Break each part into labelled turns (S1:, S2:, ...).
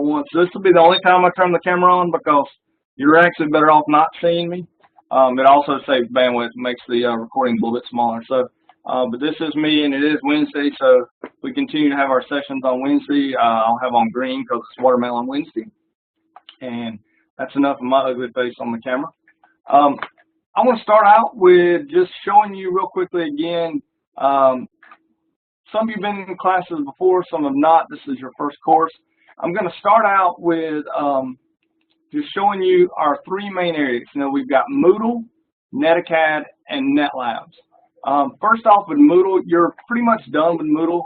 S1: for once. This will be the only time I turn the camera on because you're actually better off not seeing me. It also saves bandwidth, makes the recording a little bit smaller. So, but this is me, and it is Wednesday, so we continue to have our sessions on Wednesday. I'll have on green because it's Watermelon Wednesday. And that's enough of my ugly face on the camera. I want to start out with just showing you real quickly again. Some of you have been in classes before, some have not. This is your first course. I'm going to start out with just showing you our three main areas. You know, we've got Moodle, NetAcad, and NetLabs. First off with Moodle, you're pretty much done with Moodle.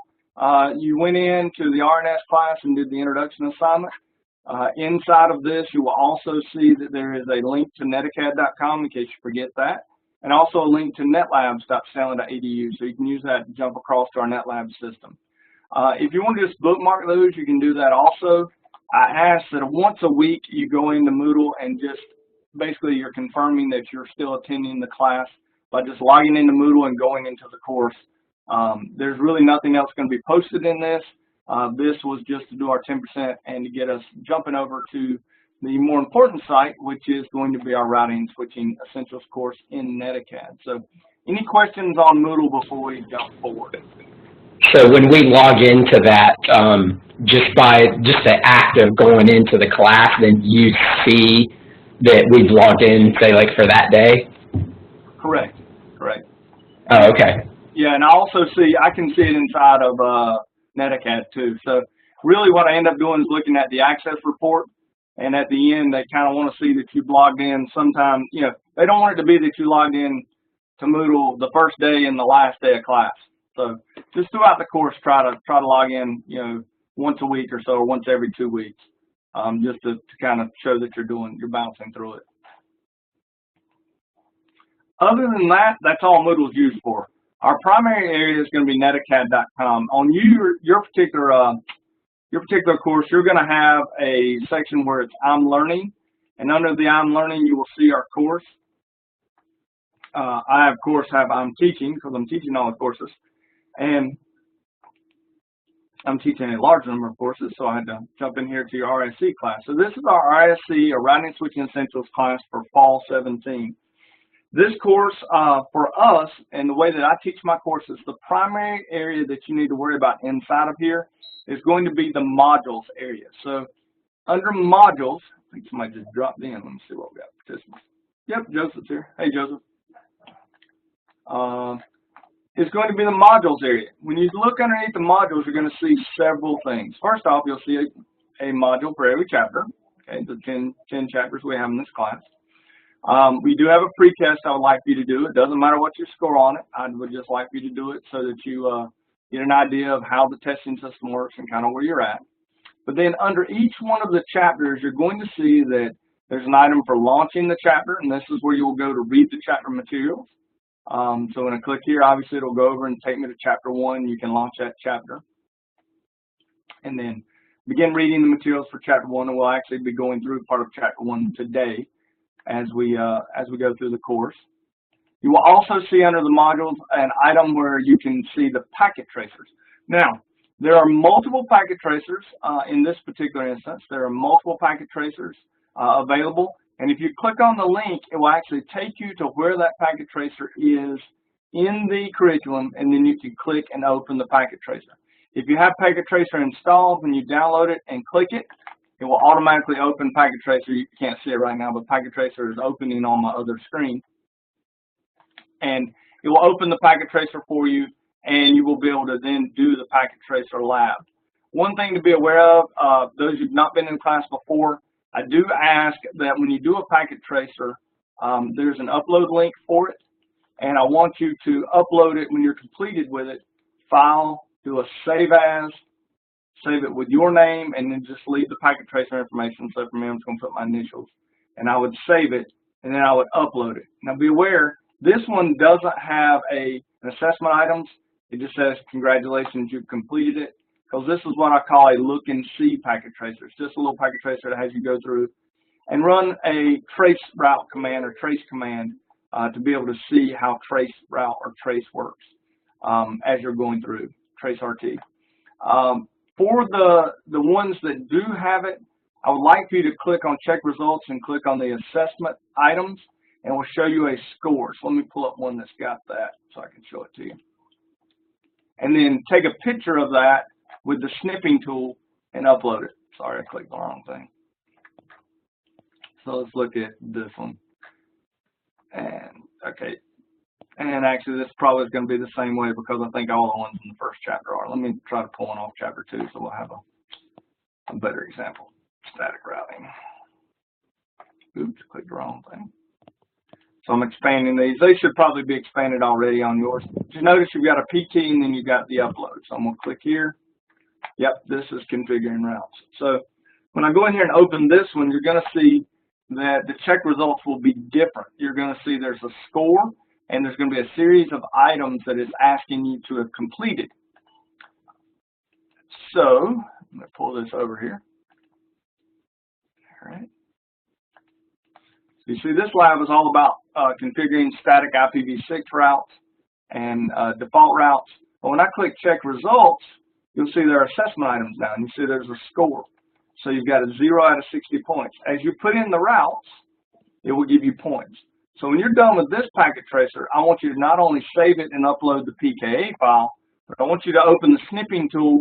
S1: You went into the RNS class and did the introduction assignment. Inside of this, you will also see that there is a link to netacad.com in case you forget that, and also a link to netlabs.stanley.edu, so you can use that to jump across to our NetLabs system. If you want to just bookmark those, you can do that also. I ask that once a week you go into Moodle and just basically you're confirming that you're still attending the class by just logging into Moodle and going into the course. There's really nothing else going to be posted in this. This was just to do our 10% and to get us jumping over to the more important site, which is going to be our routing and switching essentials course in NetAcad. So any questions on Moodle before we jump forward?
S2: So when we log into that, just the act of going into the class, then you see that we've logged in, say, like for that day? Correct. Oh, okay.
S1: Yeah, and I can see it inside of NetAcad too. So really what I end up doing is looking at the access report, and at the end they kind of want to see that you've logged in sometime. You know, they don't want it to be that you logged in to Moodle the first day and the last day of class. So just throughout the course, try to log in, you know, once a week or so, or once every 2 weeks, just to kind of show that you're bouncing through it. Other than that, that's all Moodle is used for. Our primary area is going to be netacad.com. On your particular course, you're going to have a section where it's I'm Learning, and under the I'm Learning, you will see our course. I, of course, have I'm Teaching because I'm teaching all the courses, and I'm teaching a large number of courses, so I had to jump in here to your RSE class. So this is our RSE, or Routing and Switching Essentials class for Fall 17. This course, for us, and the way that I teach my courses, the primary area that you need to worry about inside of here is going to be the modules area. So under modules, I think somebody just dropped in. Let me see what we got. Participants. Yep, Joseph's here. Hey, Joseph. It's going to be the modules area. When you look underneath the modules, you're going to see several things. First off, you'll see a module for every chapter. Okay, the 10 chapters we have in this class. We do have a pre-test I would like for you to do. It doesn't matter what your score on it. I would just like for you to do it so that you get an idea of how the testing system works and kind of where you're at. But then under each one of the chapters, you're going to see that there's an item for launching the chapter, and this is where you'll go to read the chapter materials. So when I click here, obviously it'll go over and take me to chapter 1. You can launch that chapter. And then begin reading the materials for chapter 1, and we'll actually be going through part of chapter 1 today as we go through the course. You will also see under the modules an item where you can see the packet tracers. Now, there are multiple packet tracers in this particular instance. There are multiple packet tracers available, and if you click on the link, it will actually take you to where that packet tracer is in the curriculum, and then you can click and open the packet tracer. If you have packet tracer installed, when you download it and click it, it will automatically open packet tracer. You can't see it right now, but packet tracer is opening on my other screen. And it will open the packet tracer for you, and you will be able to then do the packet tracer lab. One thing to be aware of, those who've not been in class before, I do ask that when you do a packet tracer, there's an upload link for it, and I want you to upload it when you're completed with it, file, do a save as, save it with your name, and then just leave the packet tracer information. So for me, I'm just going to put my initials, and I would save it, and then I would upload it. Now be aware, this one doesn't have an assessment items. It just says, congratulations, you've completed it, because this is what I call a look and see packet tracer. It's just a little packet tracer that has you go through and run a trace route command or trace command to be able to see how trace route or trace works as you're going through, trace RT. For the ones that do have it, I would like for you to click on check results and click on the assessment items, and we'll show you a score. So let me pull up one that's got that so I can show it to you. And then take a picture of that with the snipping tool and upload it. Sorry, I clicked the wrong thing. So let's look at this one. And okay. And actually, this probably is going to be the same way because I think all the ones in the first chapter are. Let me try to pull one off chapter 2 so we'll have a better example. Static routing. Oops, clicked the wrong thing. So I'm expanding these. They should probably be expanded already on yours. Just notice you've got a PT and then you've got the upload. So I'm going to click here. Yep, this is configuring routes. So when I go in here and open this one, you're going to see that the check results will be different. You're going to see there's a score, and there's going to be a series of items that it's asking you to have completed. So I'm going to pull this over here. All right. So you see this lab is all about configuring static IPv6 routes and default routes. But when I click check results, you'll see there are assessment items now, and you see there's a score. So you've got a 0 out of 60 points. As you put in the routes, it will give you points. So when you're done with this packet tracer, I want you to not only save it and upload the PKA file, but I want you to open the snipping tool,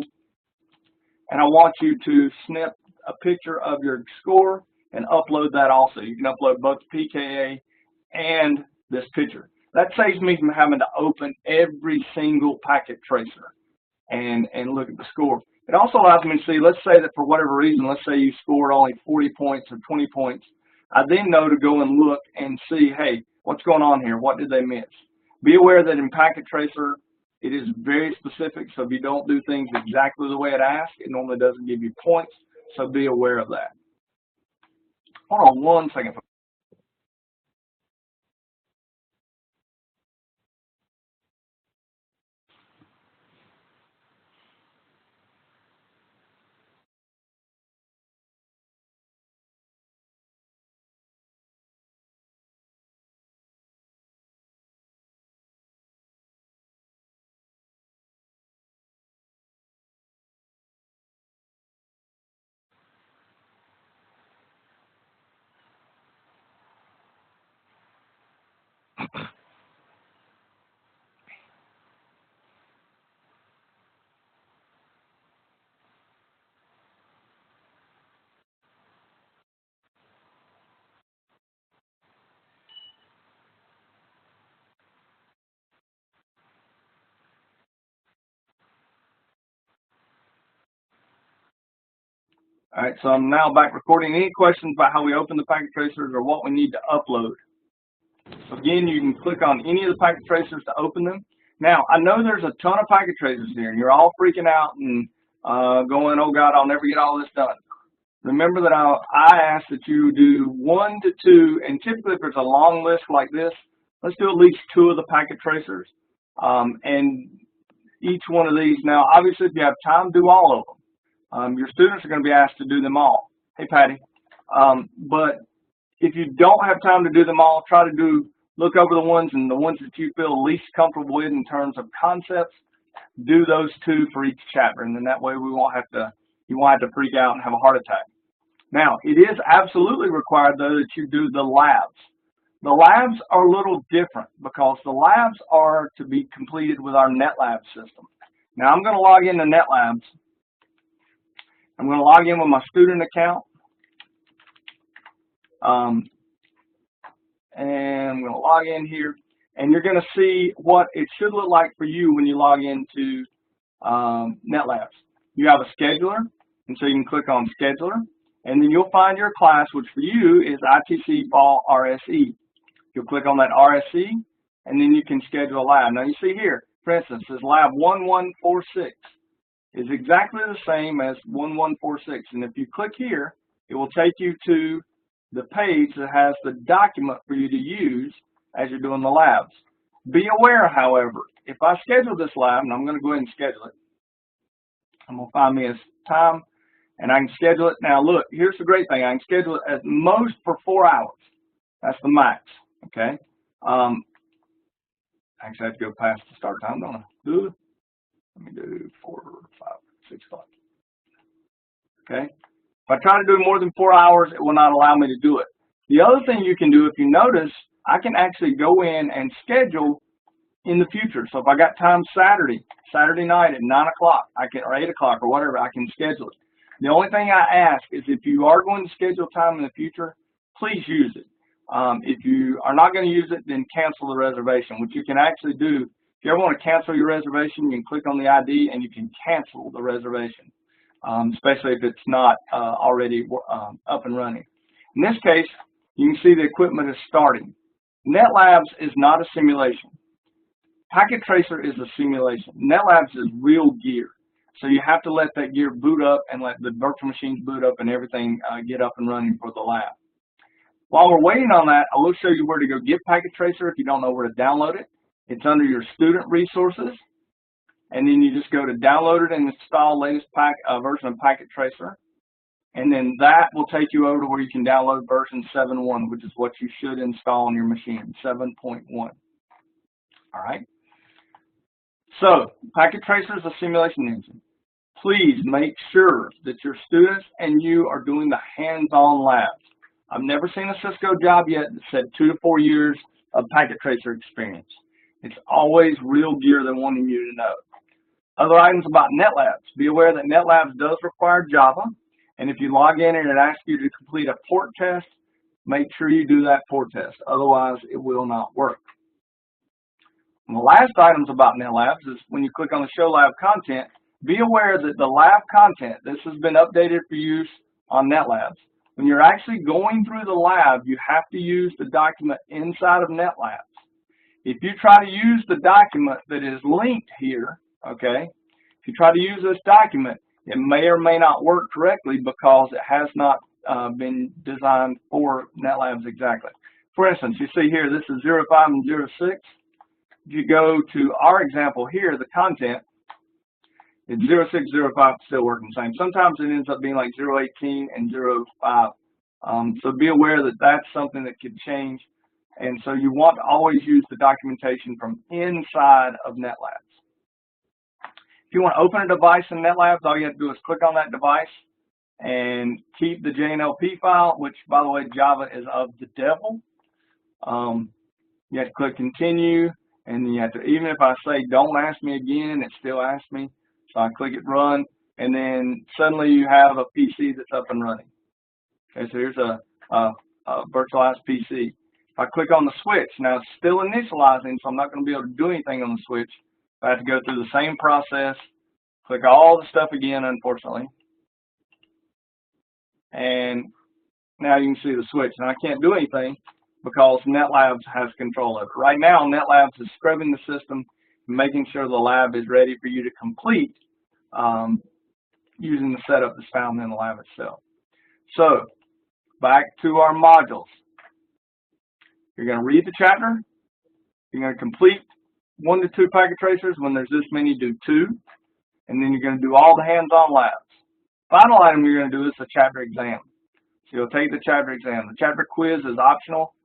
S1: and I want you to snip a picture of your score and upload that also. You can upload both the PKA and this picture. That saves me from having to open every single packet tracer and look at the score. It also allows me to see, let's say that for whatever reason, let's say you scored only 40 points or 20 points. I then know to go and look and see, hey, what's going on here? What did they miss? Be aware that in Packet Tracer, it is very specific. So if you don't do things exactly the way it asks, it normally doesn't give you points. So be aware of that. Hold on one second. All right, so I'm now back recording. Any questions about how we open the packet tracers or what we need to upload? So again, you can click on any of the packet tracers to open them. Now, I know there's a ton of packet tracers here, and you're all freaking out and going, oh God, I'll never get all this done. Remember that I asked that you do 1 to 2, and typically if there's a long list like this, let's do at least 2 of the packet tracers. And each one of these, now obviously if you have time, do all of them. Your students are going to be asked to do them all. Hey, Patty. But if you don't have time to do them all, try to look over the ones that you feel least comfortable with in terms of concepts. Do those 2 for each chapter, and then that way you won't have to freak out and have a heart attack. Now, it is absolutely required, though, that you do the labs. The labs are a little different because the labs are to be completed with our NetLab system. Now, I'm going to log into NetLabs. I'm going to log in with my student account. And I'm going to log in here. And you're going to see what it should look like for you when you log into NetLabs. You have a scheduler, and so you can click on Scheduler. And then you'll find your class, which for you is ITC-RSE. You'll click on that RSE, and then you can schedule a lab. Now you see here, for instance, this lab 1146 is exactly the same as 1146. And if you click here, it will take you to the page that has the document for you to use as you're doing the labs. Be aware, however, if I schedule this lab, and I'm going to go ahead and schedule it, I'm going to find me a time, and I can schedule it. Now look, here's the great thing. I can schedule it at most for 4 hours. That's the max, okay? Actually, I have to go past the start time, don't I? Let me do 4, 5, 6 o'clock. Okay? If I try to do more than 4 hours, it will not allow me to do it. The other thing you can do, if you notice, I can actually go in and schedule in the future. So if I got time Saturday night at 9 o'clock, or 8 o'clock or whatever, I can schedule it. The only thing I ask is if you are going to schedule time in the future, please use it. If you are not going to use it, then cancel the reservation, which you can actually do. If you ever want to cancel your reservation, you can click on the ID and you can cancel the reservation, especially if it's not already up and running. In this case, you can see the equipment is starting. NetLabs is not a simulation. Packet Tracer is a simulation. NetLabs is real gear. So you have to let that gear boot up and let the virtual machines boot up and everything get up and running for the lab. While we're waiting on that, I will show you where to go get Packet Tracer if you don't know where to download it. It's under your student resources. And then you just go to download it and install latest version of Packet Tracer. And then that will take you over to where you can download version 7.1, which is what you should install on your machine, 7.1. All right. So, Packet Tracer is a simulation engine. Please make sure that your students and you are doing the hands-on labs. I've never seen a Cisco job yet that said 2 to 4 years of Packet Tracer experience. It's always real gear they're wanting you to know. Other items about NetLabs. Be aware that NetLabs does require Java, and if you log in and it asks you to complete a port test, make sure you do that port test. Otherwise, it will not work. And the last items about NetLabs is when you click on the Show Lab Content, be aware that the lab content, this has been updated for use on NetLabs. When you're actually going through the lab, you have to use the document inside of NetLabs. If you try to use the document that is linked here, okay, if you try to use this document, it may or may not work correctly because it has not been designed for NetLabs exactly. For instance, you see here, this is 05 and 06. If you go to our example here, the content, it's 06, 05 still working the same. Sometimes it ends up being like 018 and 05. So be aware that that's something that could change. And so you want to always use the documentation from inside of NetLabs. If you want to open a device in NetLabs, all you have to do is click on that device and keep the JNLP file, which, by the way, Java is of the devil. You have to click continue, and then you have to, even if I say don't ask me again, it still asks me. So I click it run, and then suddenly you have a PC that's up and running. Okay, so here's a virtualized PC. If I click on the switch, now it's still initializing, so I'm not going to be able to do anything on the switch. I have to go through the same process, click all the stuff again, unfortunately. And now you can see the switch. Now I can't do anything because NetLabs has control of it. Right now, NetLabs is scrubbing the system, making sure the lab is ready for you to complete using the setup that's found in the lab itself. So, back to our modules. You're going to read the chapter. You're going to complete 1 to 2 packet tracers. When there's this many, do 2. And then you're going to do all the hands-on labs. Final item you're going to do is the chapter exam. So you'll take the chapter exam. The chapter quiz is optional.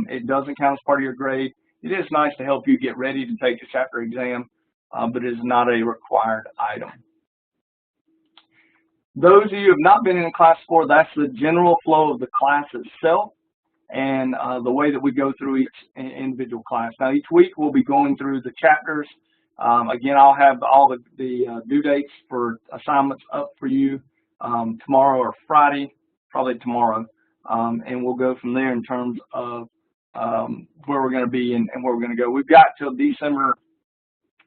S1: It doesn't count as part of your grade. It is nice to help you get ready to take the chapter exam, but it is not a required item. Those of you who have not been in class before, that's the general flow of the class itself and the way that we go through each individual class. Now, each week we'll be going through the chapters. Again, I'll have all the due dates for assignments up for you tomorrow or Friday, probably tomorrow, and we'll go from there in terms of where we're going to be and where we're going to go. We've got till December,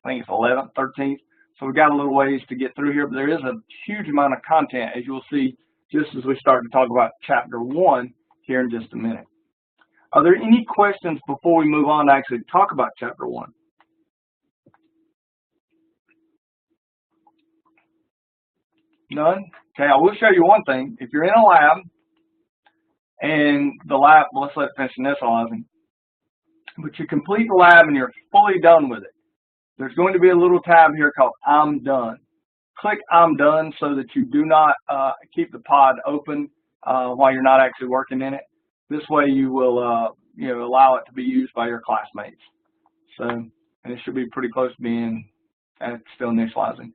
S1: I think it's 11th, 13th, so we've got a little ways to get through here, but there is a huge amount of content, as you'll see, just as we start to talk about Chapter 1 here in just a minute. Are there any questions before we move on to actually talk about Chapter 1? None? Okay, I will show you one thing. If you're in a lab, and the lab, let's let it finish initializing, but you complete the lab and you're fully done with it, there's going to be a little tab here called I'm done. Click I'm done so that you do not keep the pod open while you're not actually working in it. This way you will allow it to be used by your classmates. So, and it should be pretty close to being still initializing.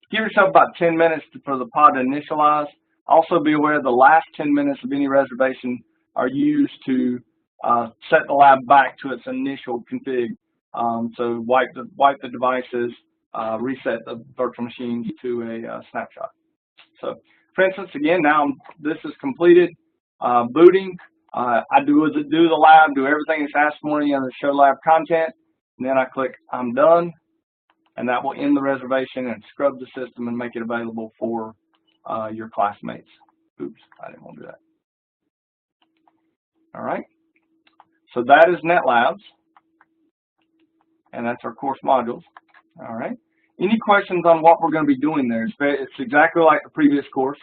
S1: Give yourself about 10 minutes for the pod to initialize. Also be aware the last 10 minutes of any reservation are used to set the lab back to its initial config. So wipe the devices, reset the virtual machines to a snapshot. So for instance, again, now this is completed, booting. I do the lab, do everything that's asked for me under the show lab content, and then I click I'm done, and that will end the reservation and scrub the system and make it available for your classmates. Oops, I didn't want to do that. All right, so that is NetLabs, and that's our course modules. All right, any questions on what we're going to be doing there? It's exactly like the previous course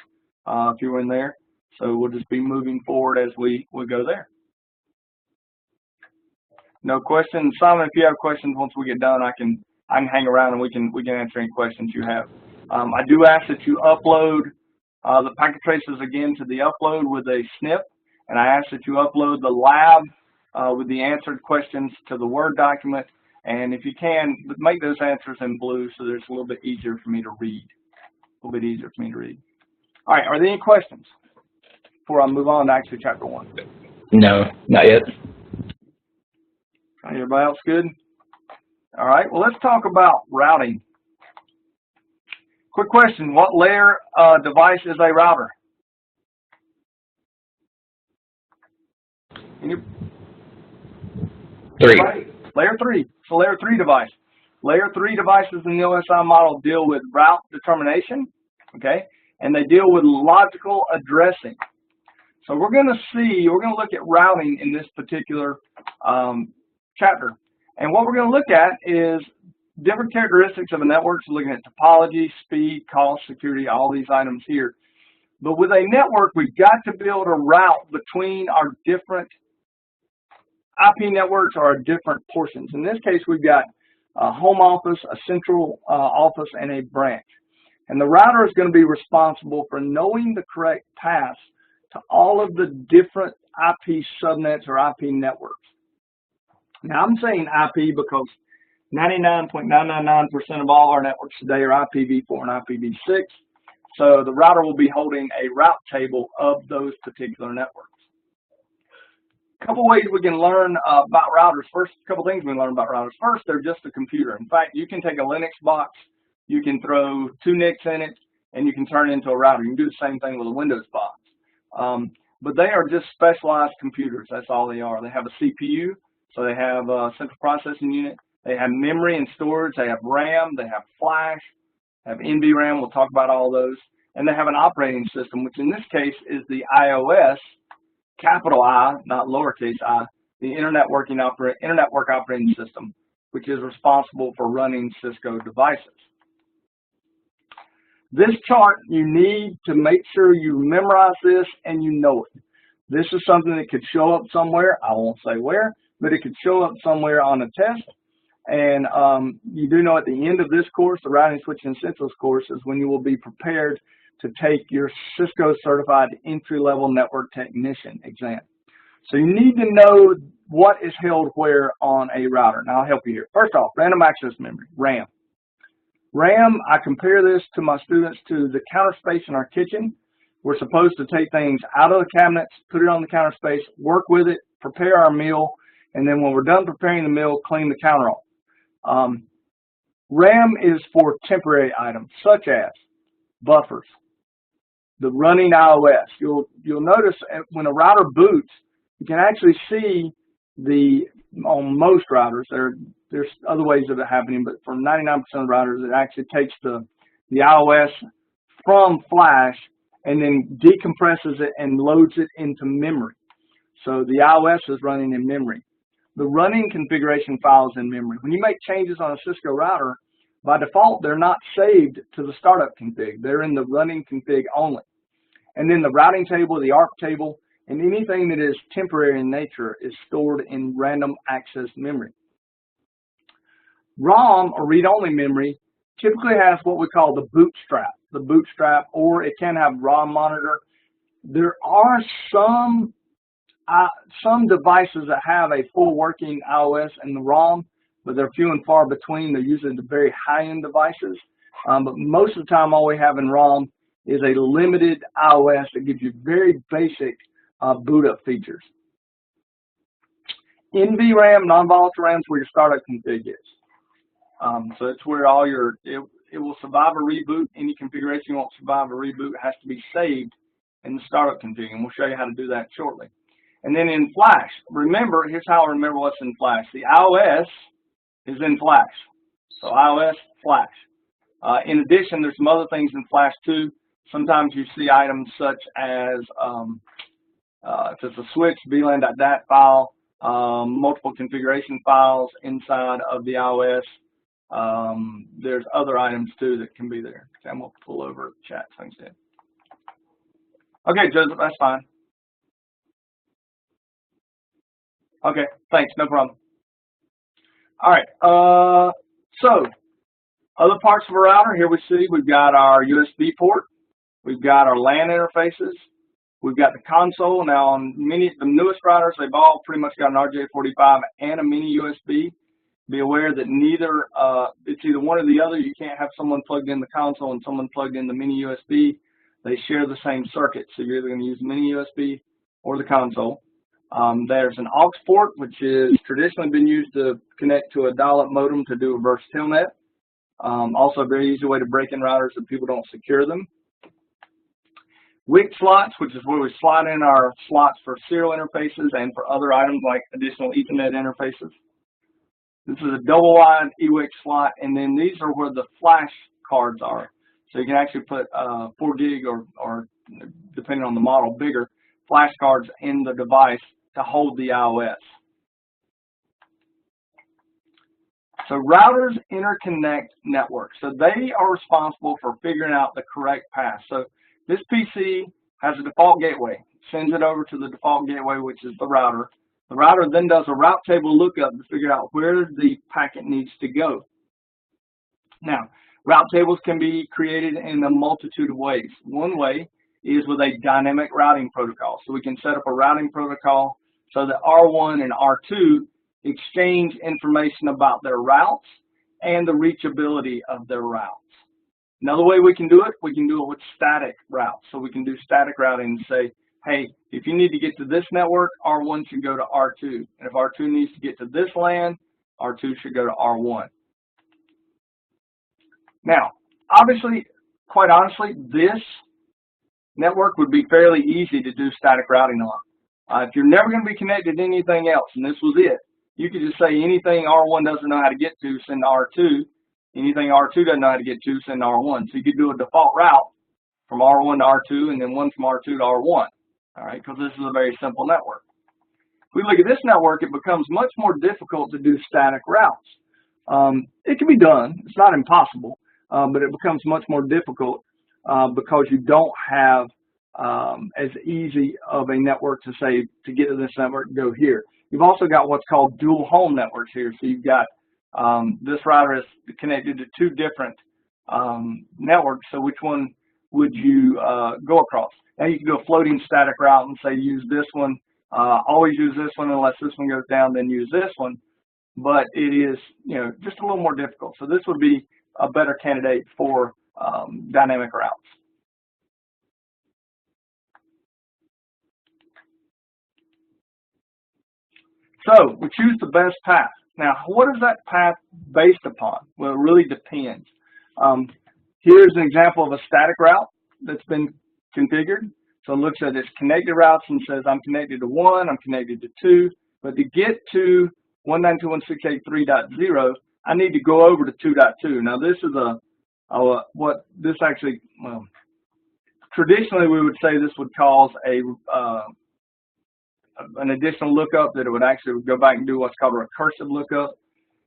S1: if you were in there. So we'll just be moving forward as we go there. No questions, Simon. If you have questions, once we get done, I can hang around and we can answer any questions you have. I do ask that you upload the packet traces again to the upload with a snip, and I ask that you upload the lab with the answered questions to the Word document. And if you can, make those answers in blue so that it's a little bit easier for me to read. All right, are there any questions before I move on to actually chapter 1?
S2: No, not yet.
S1: Everybody else good? All right, well, let's talk about routing. Quick question, what layer device is a router?
S2: Three.
S1: Layer 3. It's a layer 3 device. Layer 3 devices in the OSI model deal with route determination, okay, and they deal with logical addressing. So we're going to look at routing in this particular chapter. And what we're going to look at is different characteristics of a network. So looking at topology, speed, cost, security, all these items here. But with a network, we've got to be able to route between our different IP networks or our different portions. In this case, we've got a home office, a central office, and a branch. And the router is going to be responsible for knowing the correct paths to all of the different IP subnets or IP networks. Now, I'm saying IP because 99.999% of all our networks today are IPv4 and IPv6. So the router will be holding a route table of those particular networks. A couple ways we can learn about routers. First, a couple things we can learn about routers. First, they're just a computer. In fact, you can take a Linux box, you can throw 2 NICs in it, and you can turn it into a router. You can do the same thing with a Windows box. But they are just specialized computers. That's all they are. They have a CPU, so they have a central processing unit. They have memory and storage. They have RAM. They have flash. They have NVRAM. We'll talk about all those. And they have an operating system, which in this case is the iOS, capital I, not lowercase I, the Internet Work Operating System, which is responsible for running Cisco devices. This chart, you need to make sure you memorize this and you know it. This is something that could show up somewhere. I won't say where, but it could show up somewhere on a test. And you do know at the end of this course, the Routing, Switching, Essentials course, is when you will be prepared to take your Cisco Certified Entry-Level Network Technician exam. So you need to know what is held where on a router. Now, I'll help you here. First off, random access memory, RAM. RAM, I compare this to my students to the counter space in our kitchen. We're supposed to take things out of the cabinets, put it on the counter space, work with it, prepare our meal, and then when we're done preparing the meal, clean the counter off. RAM is for temporary items, such as buffers, the running iOS. You'll notice when a router boots, you can actually see on most routers, there's other ways of it happening, but for 99% of routers, it actually takes the iOS from flash and then decompresses it and loads it into memory. So the iOS is running in memory. The running configuration files in memory. When you make changes on a Cisco router, by default, they're not saved to the startup config. They're in the running config only. And then the routing table, the ARP table, and anything that is temporary in nature is stored in random access memory. ROM, or read-only memory, typically has what we call the bootstrap, or it can have ROM monitor. There are some devices that have a full working iOS and the ROM, but they're few and far between. They're usually the very high-end devices. But most of the time, all we have in ROM is a limited iOS that gives you very basic boot up features. NVRAM, non-volatile RAM, is where your startup config is. So it's where all your, it will survive a reboot. Any configuration you won't survive a reboot has to be saved in the startup config, and we'll show you how to do that shortly. And then in Flash, remember, here's how I remember what's in Flash. The iOS is in Flash. So iOS, Flash. In addition, there's some other things in Flash too. Sometimes you see items such as, if it's a switch, VLAN.dat file, multiple configuration files inside of the iOS. There's other items too that can be there. I'm going to pull over the chat so I can see it. Okay, Joseph, that's fine. Okay, thanks, no problem. All right, so other parts of a router, here we see we've got our USB port, we've got our LAN interfaces, we've got the console. Now on the newest routers, they've all pretty much got an RJ45 and a mini USB. Be aware that neither, it's either one or the other. You can't have someone plugged in the console and someone plugged in the mini USB. They share the same circuit, so you're either going to use the mini USB or the console. There's an aux port, which has traditionally been used to connect to a dial-up modem to do a reverse telnet. Also a very easy way to break in routers if people don't secure them. WIC slots, which is where we slot in our slots for serial interfaces and for other items like additional Ethernet interfaces. This is a double-wide eWIC slot, and then these are where the flash cards are. So you can actually put 4 gig or depending on the model, bigger flash cards in the device to hold the iOS. So routers interconnect networks. So they are responsible for figuring out the correct path. So this PC has a default gateway, sends it over to the default gateway, which is the router. The router then does a route table lookup to figure out where the packet needs to go. Now, route tables can be created in a multitude of ways. One way is with a dynamic routing protocol. So we can set up a routing protocol so that R1 and R2 exchange information about their routes and the reachability of their routes. Another way we can do it with static routes. So we can do static routing and say, hey, if you need to get to this network, R1 should go to R2. And if R2 needs to get to this LAN, R2 should go to R1. Now, obviously, quite honestly, this network would be fairly easy to do static routing on. If you're never going to be connected to anything else, and this was it, you could just say anything R1 doesn't know how to get to, send R2. Anything R2 doesn't know how to get to, send R1. So you could do a default route from R1 to R2 and then one from R2 to R1. All right, because this is a very simple network. If we look at this network, it becomes much more difficult to do static routes. It can be done. It's not impossible, but it becomes much more difficult because you don't have as easy of a network to say, to get to this network, go here. You've also got what's called dual home networks here. So you've got this router is connected to 2 different networks. So which one would you go across? Now you can go floating static route and say use this one, always use this one unless this one goes down, then use this one. But it is, just a little more difficult. So this would be a better candidate for dynamic routes. So we choose the best path. Now, what is that path based upon? Well, it really depends. Here's an example of a static route that's been configured. So it looks at its connected routes and says I'm connected to 1, I'm connected to 2, but to get to 192.168.3.0, I need to go over to 2.2. Now this is traditionally we would say this would cause an additional lookup, that it would actually go back and do what's called a recursive lookup.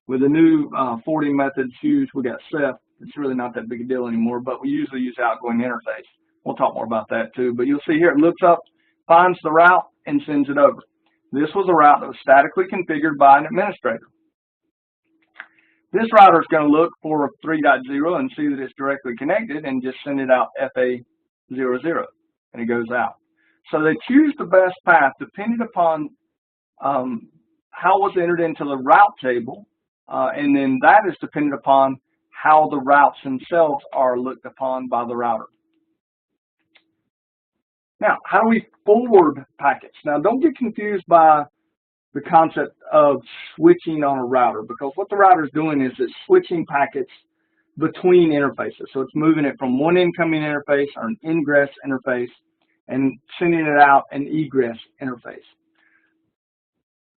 S1: With the new forwarding methods used, we got CEF. It's really not that big a deal anymore, but we usually use outgoing interface. We'll talk more about that too. But you'll see here, it looks up, finds the route, and sends it over. This was a route that was statically configured by an administrator. This router is going to look for 3.0 and see that it's directly connected and just send it out FA00, and it goes out. So they choose the best path depending upon how it was entered into the route table, and then that is dependent upon how the routes themselves are looked upon by the router. Now, how do we forward packets? Now, don't get confused by the concept of switching on a router, because what the router is doing is it's switching packets between interfaces. So it's moving it from one incoming interface or an ingress interface and sending it out an egress interface.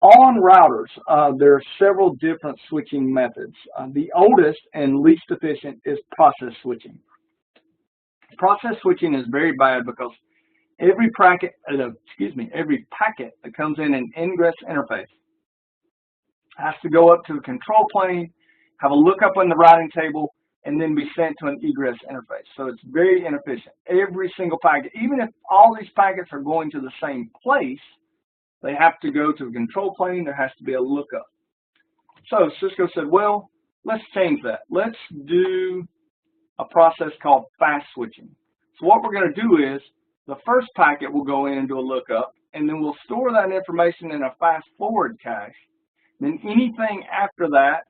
S1: On routers, there are several different switching methods. The oldest and least efficient is process switching. Process switching is very bad because every packet that comes in an ingress interface has to go up to the control plane, have a lookup in the routing table, and then be sent to an egress interface. So it's very inefficient. Every single packet, even if all these packets are going to the same place, they have to go to the control plane. There has to be a lookup. So Cisco said, well, let's change that. Let's do a process called fast switching. So what we're going to do is the first packet will go in and do a lookup, and then we'll store that information in a fast forward cache. Then anything after that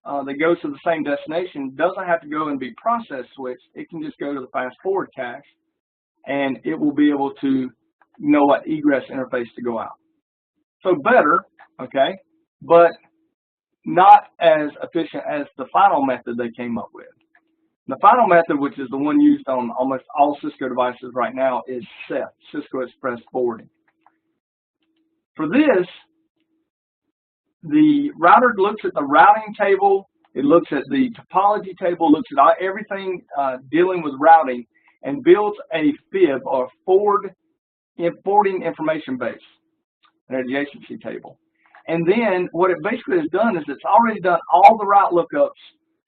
S1: that goes to the same destination doesn't have to go and be process switched. It can just go to the fast forward cache, and it will be able to know what egress interface to go out. So better, okay, but not as efficient as the final method they came up with. The final method, which is the one used on almost all Cisco devices right now, is CEF, Cisco Express Forwarding. For this, the router looks at the routing table, it looks at the topology table, looks at everything dealing with routing, and builds a FIB, or forwarding information base, an adjacency table. And then what it basically has done is it's already done all the route lookups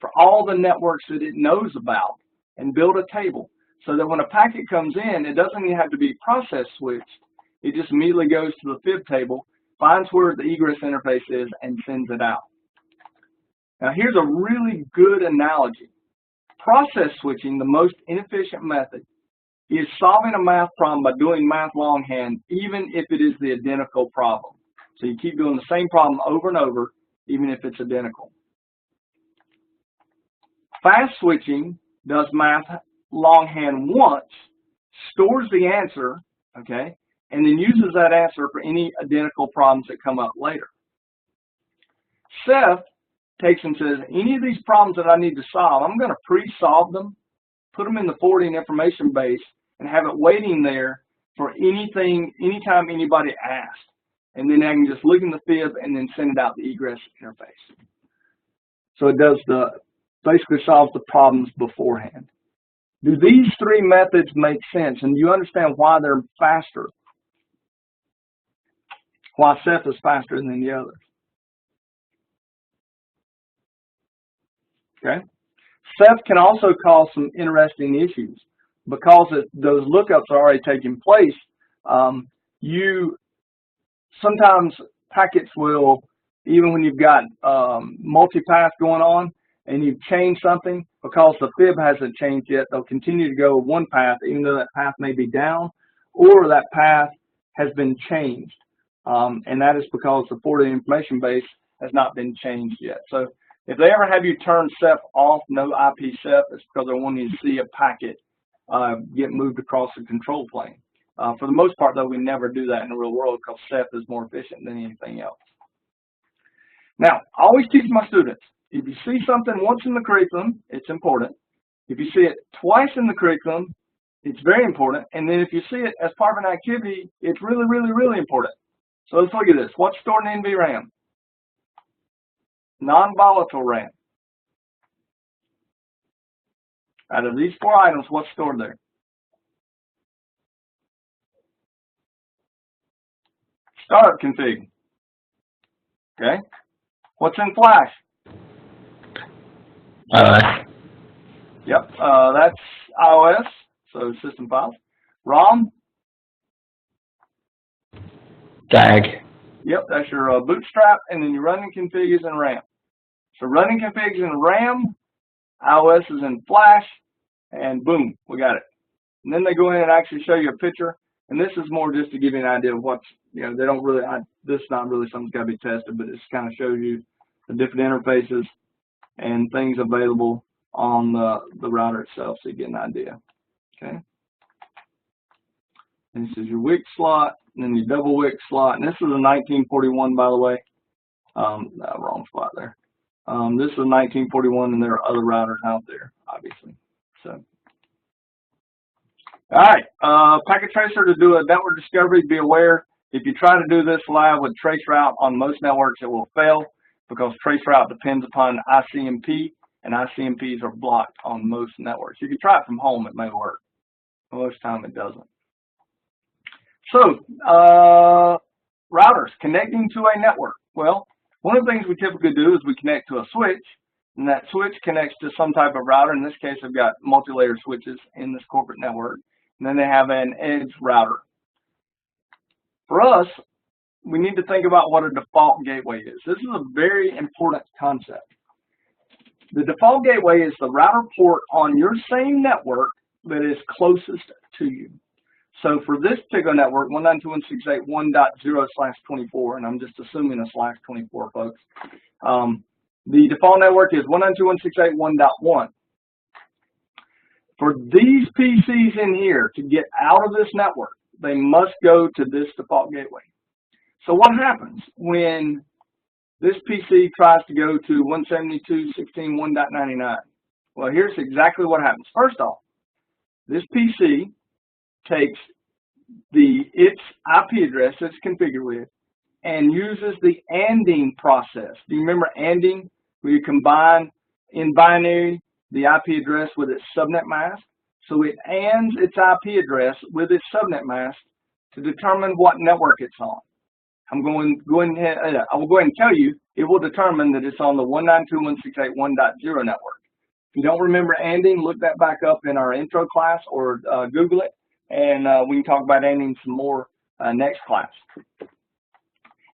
S1: for all the networks that it knows about and build a table so that when a packet comes in, it doesn't even have to be process switched. It just immediately goes to the FIB table, finds where the egress interface is, and sends it out. Now here's a really good analogy. Process switching, the most inefficient method, is solving a math problem by doing math longhand, even if it is the identical problem. So you keep doing the same problem over and over, even if it's identical. Fast switching does math longhand once, stores the answer, okay, and then uses that answer for any identical problems that come up later. CEF takes and says, any of these problems that I need to solve, I'm going to pre-solve them, put them in the forwarding information base, and have it waiting there for anytime anybody asks. And then I can just look in the FIB and then send it out the egress interface. So it does basically solves the problems beforehand. Do these three methods make sense? And do you understand why they're faster? Why CEF is faster than the others? Okay. CEF can also cause some interesting issues because those lookups are already taking place. Sometimes packets will, even when you've got multipath going on and you've changed something, because the FIB hasn't changed yet, they'll continue to go one path even though that path may be down or that path has been changed. And that is because the forwarding information base has not been changed yet. So if they ever have you turn CEF off, no IP CEF, it's because they want you to see a packet get moved across the control plane. For the most part, though, we never do that in the real world because CEF is more efficient than anything else. Now, I always teach my students, if you see something once in the curriculum, it's important. If you see it twice in the curriculum, it's very important. And then if you see it as part of an activity, it's really, really, really important. So let's look at this. What's stored in NVRAM? Non-volatile RAM. Out of these four items, what's stored there? Startup config. Okay. What's in flash? Yep, that's iOS, so system files. ROM?
S2: DAG.
S1: Yep, that's your bootstrap, and then your running config is in RAM. So running config is in RAM, iOS is in flash, and boom, we got it. And then they go in and actually show you a picture, and this is more just to give you an idea of what's, they don't really, this is not really something that's got to be tested, but it just kind of shows you the different interfaces and things available on the router itself, so you get an idea. Okay. This is your WIC slot, and then your double WIC slot. And this is a 1941, by the way. Wrong spot there. This is a 1941, and there are other routers out there, obviously. So, all right, packet tracer to do a network discovery. Be aware, if you try to do this live with traceroute on most networks, it will fail because traceroute depends upon ICMP, and ICMPs are blocked on most networks. You can try it from home, it may work. Most of the time, it doesn't. So, routers connecting to a network. Well, one of the things we typically do is we connect to a switch, and that switch connects to some type of router. In this case, I've got multi-layer switches in this corporate network, and then they have an edge router. For us, we need to think about what a default gateway is. This is a very important concept. The default gateway is the router port on your same network that is closest to you. So for this particular network, 192.168.1.0/24, and I'm just assuming a /24, folks, the default network is 192.168.1.1. For these PCs in here to get out of this network, they must go to this default gateway. So what happens when this PC tries to go to 172.16.1.99? Well, here's exactly what happens. First off, this PC takes its IP address it's configured with and uses the ANDing process. Do you remember ANDing, where you combine in binary the IP address with its subnet mask? So it ANDs its IP address with its subnet mask to determine what network it's on. I will go ahead and tell you it will determine that it's on the 192.168.1.0 network. If you don't remember ANDing, look that back up in our intro class or Google it, and we can talk about ANDing some more next class.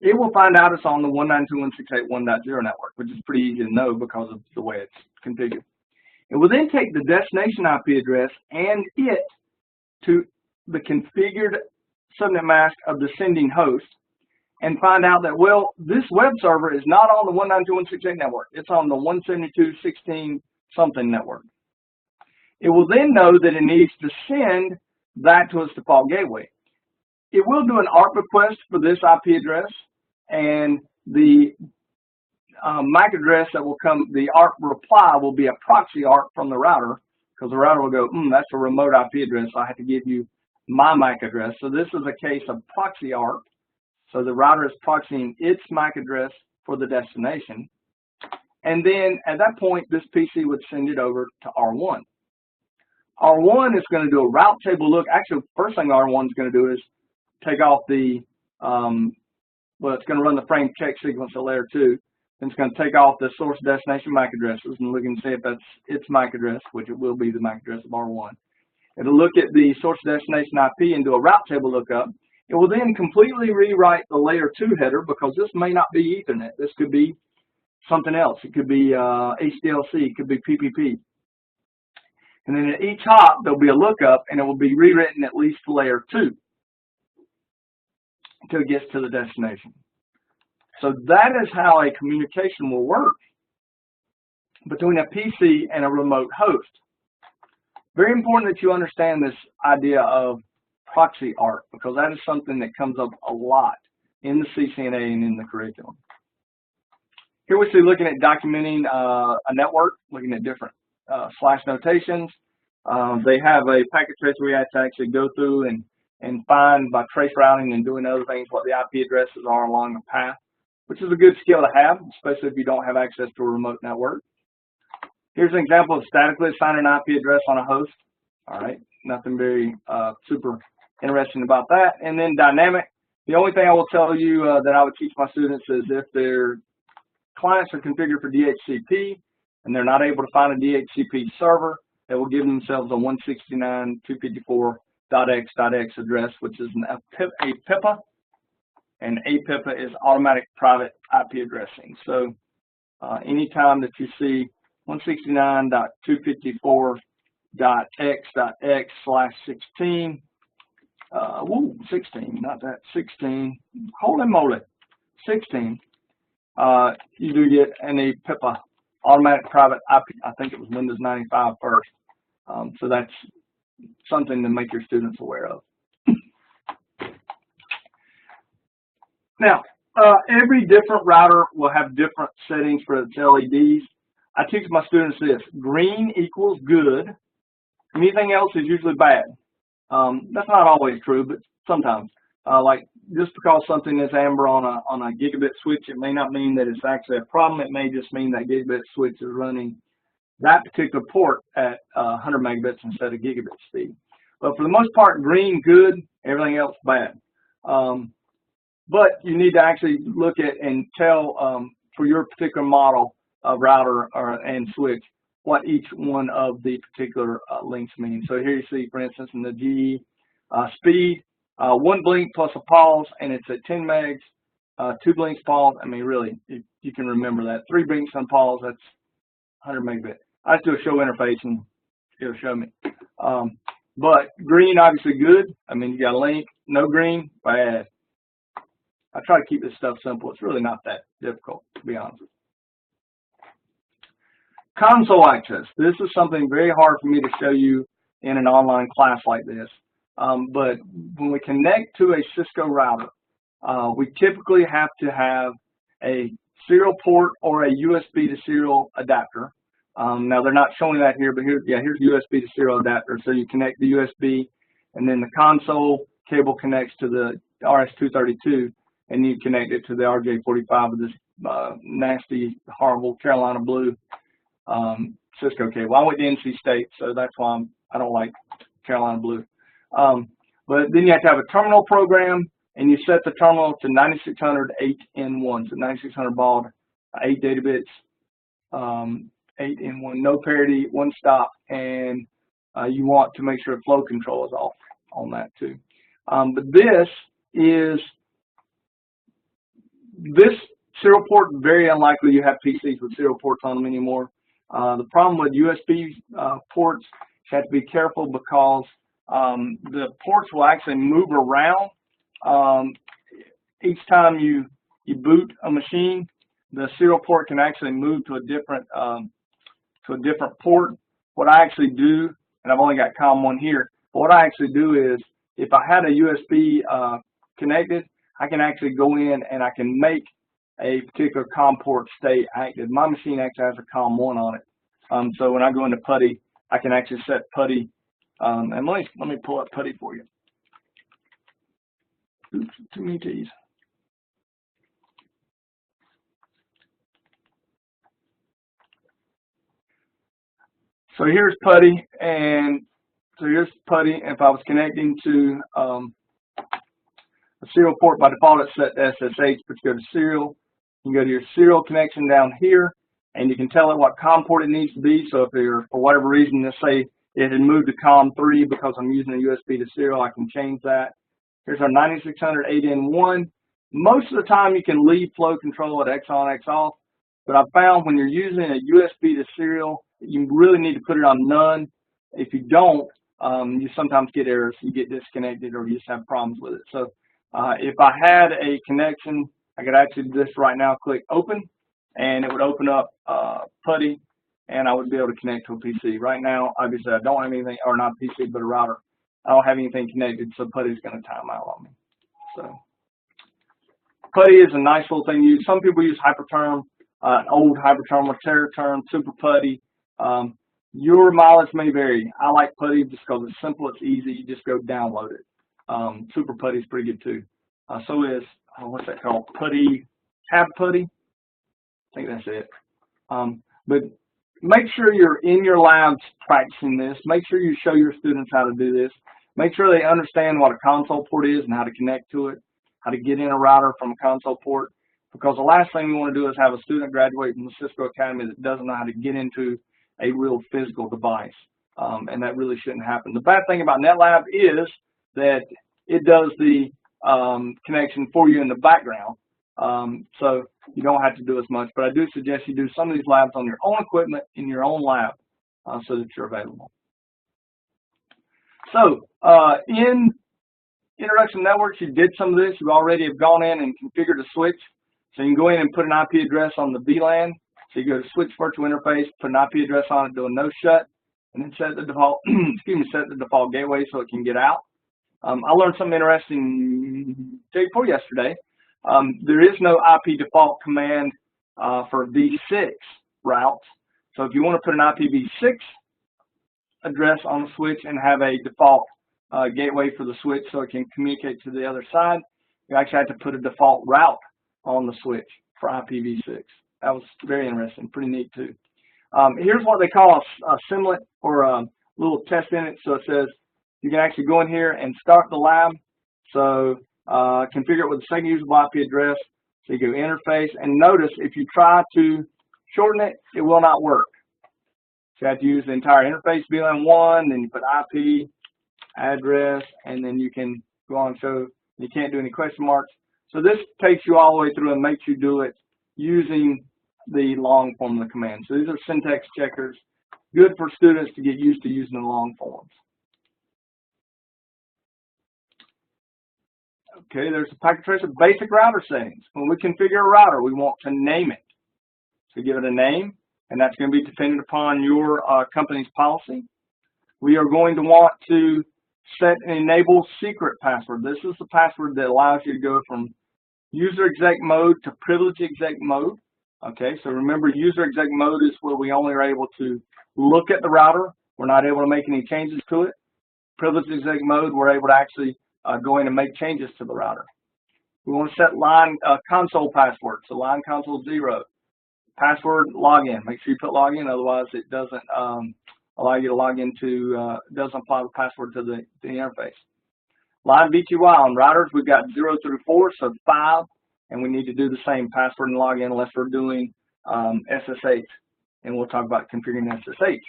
S1: It will find out it's on the 192.168.1.0 network, which is pretty easy to know because of the way it's configured. It will then take the destination IP address and it to the configured subnet mask of the sending host and find out that, well, this web server is not on the 192.168 network. It's on the 172.16 something network. It will then know that it needs to send that to its default gateway. It will do an ARP request for this IP address, and the MAC address that will come, the ARP reply will be a proxy ARP from the router, because the router will go, that's a remote IP address, so I have to give you my MAC address. So this is a case of proxy ARP. So the router is proxying its MAC address for the destination. And then at that point, this PC would send it over to R1. R1 is going to do a route table look. Actually, first thing R1 is going to do is take off the, well, it's going to run the frame check sequence at layer 2. Then it's going to take off the source destination MAC addresses and look and see if that's its MAC address, which it will be the MAC address of R1. It'll look at the source destination IP and do a route table lookup. It will then completely rewrite the layer 2 header because this may not be Ethernet. This could be something else. It could be HDLC. It could be PPP. And then at each hop, there'll be a lookup, and it will be rewritten at least to layer 2 until it gets to the destination. So that is how a communication will work between a PC and a remote host. Very important that you understand this idea of proxy ARP, because that is something that comes up a lot in the CCNA and in the curriculum. Here we see looking at documenting a network, looking at different slash notations. They have a packet tracer we have to actually go through and find by trace routing and doing other things what the IP addresses are along the path, which is a good skill to have, especially if you don't have access to a remote network. Here's an example of statically assigning an IP address on a host. All right, nothing very super interesting about that. And then dynamic. The only thing I will tell you that I would teach my students is if their clients are configured for DHCP and they're not able to find a DHCP server, they will give themselves a 169.254.x.x address, which is a PIPA, and APIPA is automatic private IP addressing. So anytime that you see 169.254.x.x/16, 16, not that, 16, holy moly, 16, you do get any PIPA, automatic private IP. I think it was Windows 95 first. So that's something to make your students aware of. Now, every different router will have different settings for its LEDs. I teach my students this: green equals good. Anything else is usually bad. That's not always true, but sometimes. Like just because something is amber on a gigabit switch, it may not mean that it's actually a problem. It may just mean that gigabit switch is running that particular port at 100 megabits instead of gigabit speed. But for the most part, green, good, everything else bad. But you need to actually look at and tell for your particular model of router and switch what each one of the particular links mean. So here you see, for instance, in the GE speed, one blink plus a pause, and it's at 10 megs. Two blinks, pause. I mean, really, you can remember that. Three blinks and pause, that's 100 megabit. I just do a show interface and it'll show me. But green, obviously good. I mean, you got a link. No green, bad. I try to keep this stuff simple. It's really not that difficult, to be honest. Console access. This is something very hard for me to show you in an online class like this. But when we connect to a Cisco router, we typically have to have a serial port or a USB to serial adapter. Now they're not showing that here, but here's USB to serial adapter. So you connect the USB, and then the console cable connects to the RS-232, and you connect it to the RJ45 with this nasty, horrible Carolina blue Cisco cable. I went to NC State, so that's why I don't like Carolina blue. But then you have to have a terminal program, and you set the terminal to 9600 8N1, so 9600 baud, 8 data bits, 8N1, no parity, one stop, and you want to make sure flow control is off on that too. But this serial port, very unlikely you have PCs with serial ports on them anymore. The problem with USB ports, you have to be careful because the ports will actually move around. Each time you boot a machine, the serial port can actually move to a different port. What I actually do, and I've only got COM1 here, but what I actually do is, if I had a USB connected, I can actually go in and I can make a particular COM port stay active. My machine actually has a COM1 on it. So when I go into PuTTY, I can actually set PuTTY. And let me pull up PuTTY for you. Oops, too many T's. So here's PuTTY, and so here's PuTTY. If I was connecting to a serial port, by default it's set to SSH, but you go to serial. You can go to your serial connection down here, and you can tell it what COM port it needs to be. So if you're, for whatever reason, let's say it had moved to COM3 because I'm using a USB to serial, I can change that. Here's our 9600 8N1. Most of the time you can leave flow control at X on, X off, but I've found when you're using a USB to serial, you really need to put it on none. If you don't, you sometimes get errors, you get disconnected, or you just have problems with it. So if I had a connection, I could actually do this right now, click open, and it would open up PuTTY, and I would be able to connect to a PC. Right now, obviously, I don't have anything, or not a PC, but a router. I don't have anything connected, so PuTTY is going to time out on me. So PuTTY is a nice little thing to use. Some people use Hyperterm, old Hyperterm or TerraTerm, Super PuTTY. Your mileage may vary. I like PuTTY just because it's simple, it's easy. You just go download it. Super PuTTY is pretty good too. So is what's that called? PuTTY, Tab PuTTY. I think that's it. But make sure you're in your labs practicing this. Make sure you show your students how to do this. Make sure they understand what a console port is and how to connect to it, how to get in a router from a console port. Because the last thing we want to do is have a student graduate from the Cisco Academy that doesn't know how to get into a real physical device. And that really shouldn't happen. The bad thing about NetLab is that it does the connection for you in the background. So you don't have to do as much. But I do suggest you do some of these labs on your own equipment in your own lab so that you're available. So in Introduction to Networks, you did some of this. You already have gone in and configured a switch. So you can go in and put an IP address on the VLAN. So you go to Switch Virtual Interface, put an IP address on it, do a no shut, and then set the default, set the default gateway so it can get out. I learned something interesting day before yesterday. There is no IP default command for V6 routes. So if you want to put an IPv6 address on the switch and have a default gateway for the switch so it can communicate to the other side, you actually have to put a default route on the switch for IPv6. That was very interesting, pretty neat too. Here's what they call a symlet, or a little test in it. So it says you can actually go in here and start the lab. So configure it with a second usable IP address. So you go interface, and notice if you try to shorten it, it will not work. So you have to use the entire interface VLAN1, then you put IP address, and then you can go on. So you can't do any question marks. So this takes you all the way through and makes you do it using the long form of the command. So these are syntax checkers, good for students to get used to using the long forms. Okay, there's a packet tracer basic router settings. When we configure a router, we want to name it. So give it a name, and that's going to be dependent upon your company's policy. We are going to want to set and enable secret password. This is the password that allows you to go from user exec mode to privilege exec mode. Okay, so remember, user exec mode is where we only are able to look at the router. We're not able to make any changes to it. Privilege exec mode, we're able to actually go in and make changes to the router. We want to set line console password, so line console 0. Password login, make sure you put login, otherwise it doesn't allow you to log into, doesn't apply the password to the interface. Line VTY on routers, we've got 0 through 4, so 5, and we need to do the same password and login unless we're doing SSH, and we'll talk about configuring SSH.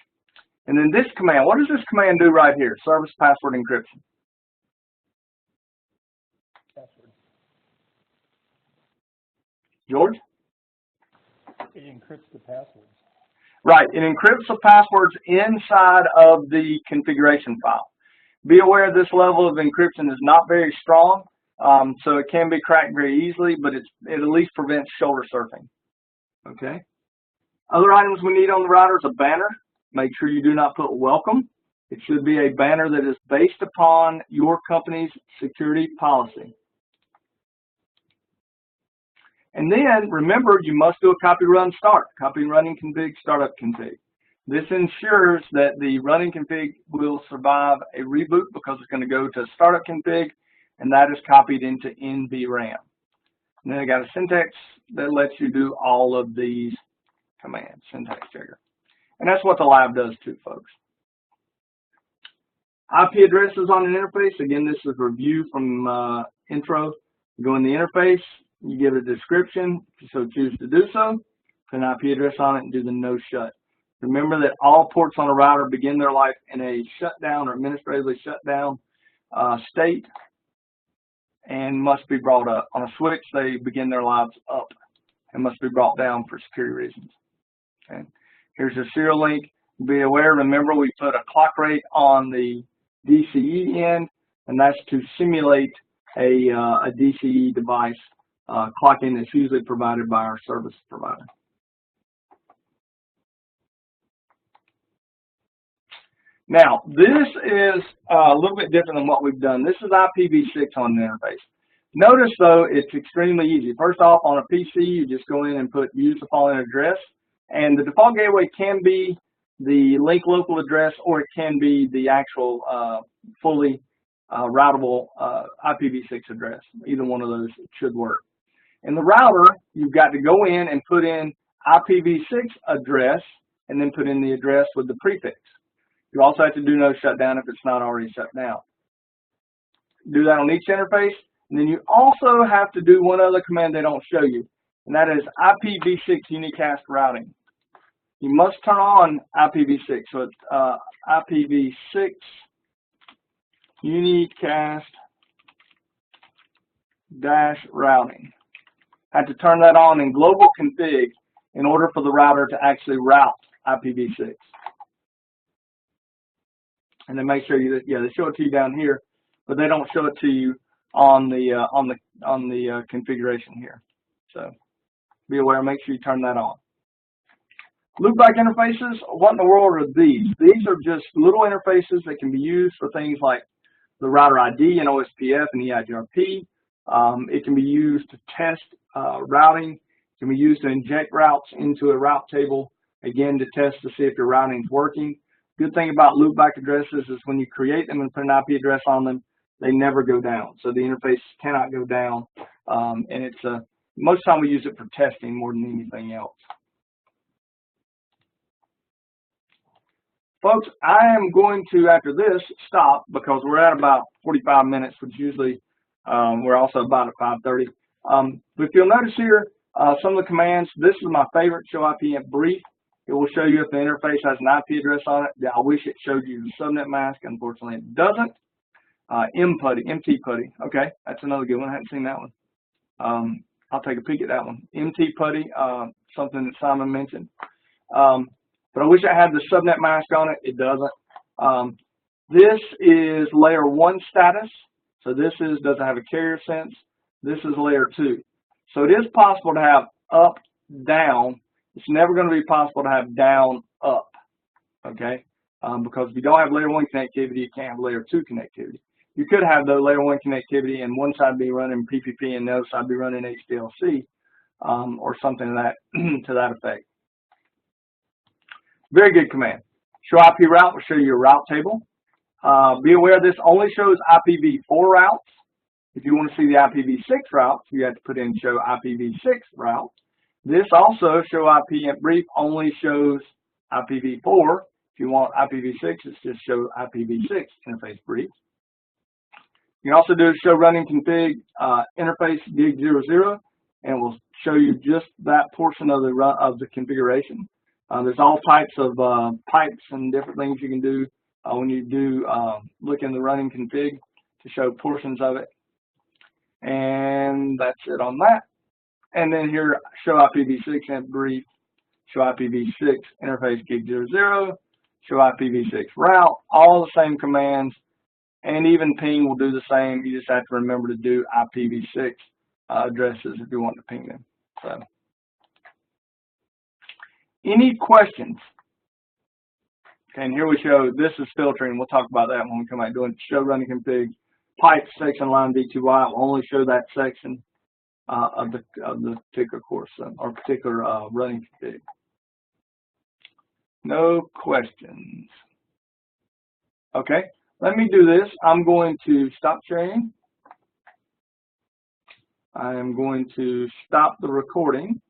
S1: And then this command, what does this command do right here? Service password encryption.
S3: Password.
S1: George?
S3: It encrypts the passwords.
S1: Right, it encrypts the passwords inside of the configuration file. Be aware this level of encryption is not very strong, so it can be cracked very easily, but it at least prevents shoulder surfing. Okay. Other items we need on the router is a banner. Make sure you do not put welcome. It should be a banner that is based upon your company's security policy. And then remember, you must do a copy run start, copy running config, startup config. This ensures that the running config will survive a reboot because it's going to go to startup config, and that is copied into NVRAM. And then I got a syntax that lets you do all of these commands, syntax checker. And that's what the lab does too, folks. IP addresses on an interface. Again, this is a review from intro. You go in the interface, you give it a description, if you so choose to do so, put an IP address on it and do the no shut. Remember that all ports on a router begin their life in a shutdown or administratively shut down state and must be brought up. On a switch, they begin their lives up and must be brought down for security reasons. Okay. Here's a serial link. Be aware, remember we put a clock rate on the DCE end, and that's to simulate a DCE device clocking that's usually provided by our service provider. Now, this is a little bit different than what we've done. This is IPv6 on the interface. Notice, though, it's extremely easy. First off, on a PC, you just go in and use the following address. And the default gateway can be the link local address, or it can be the actual fully routable IPv6 address. Either one of those should work. In the router, you've got to go in and put in IPv6 address, and then put in the address with the prefix. You also have to do no shutdown if it's not already shut down. Do that on each interface, and then you also have to do one other command they don't show you, and that is IPv6 unicast routing. You must turn on IPv6, so it's IPv6 unicast routing. Have to turn that on in global config in order for the router to actually route IPv6. And then make sure you, they show it to you down here, but they don't show it to you on the configuration here. So be aware, make sure you turn that on. Loopback interfaces, what in the world are these? These are just little interfaces that can be used for things like the router ID and OSPF and EIGRP. It can be used to test routing. It can be used to inject routes into a route table, again, to test to see if your routing is working. Good thing about loopback addresses is when you create them and put an IP address on them, they never go down. So the interface cannot go down. And it's most of the time we use it for testing more than anything else. Folks, I am going to, after this, stop because we're at about 45 minutes, which usually we're also about at 5:30. But if you'll notice here, some of the commands, this is my favorite, show IP at brief. It will show you if the interface has an IP address on it. I wish it showed you the subnet mask. Unfortunately, it doesn't. MT putty. Okay, that's another good one. I haven't seen that one. I'll take a peek at that one. MT putty, something that Simon mentioned. But I wish I had the subnet mask on it. It doesn't. This is layer 1 status. So this doesn't have a carrier sense. This is layer 2. So it is possible to have up, down. It's never going to be possible to have down, up. Okay? Because if you don't have layer 1 connectivity, you can't have layer 2 connectivity. You could have the layer 1 connectivity and one side be running PPP and the other side be running HDLC or something to that effect. Very good command. Show IP route will show you a route table. Be aware this only shows IPv4 routes. If you want to see the IPv6 routes, you have to put in show IPv6 route. This also, show IP at brief, only shows IPv4. If you want IPv6, it's just show IPv6 interface brief. You can also do show running config interface gig 00, and it will show you just that portion of the configuration. There's all types of pipes and different things you can do when you do look in the running config to show portions of it. And that's it on that. And then here, show IPv6 and brief, show IPv6 interface gig 00, show IPv6 route, all the same commands, and even ping will do the same. You just have to remember to do IPv6 addresses if you want to ping them. So, any questions? Okay, and here we show, this is filtering. We'll talk about that when we come back doing show running config. Pipe section line V2Y will only show that section of the particular course or particular running config. No questions. Okay, let me do this. I'm going to stop sharing. I am going to stop the recording.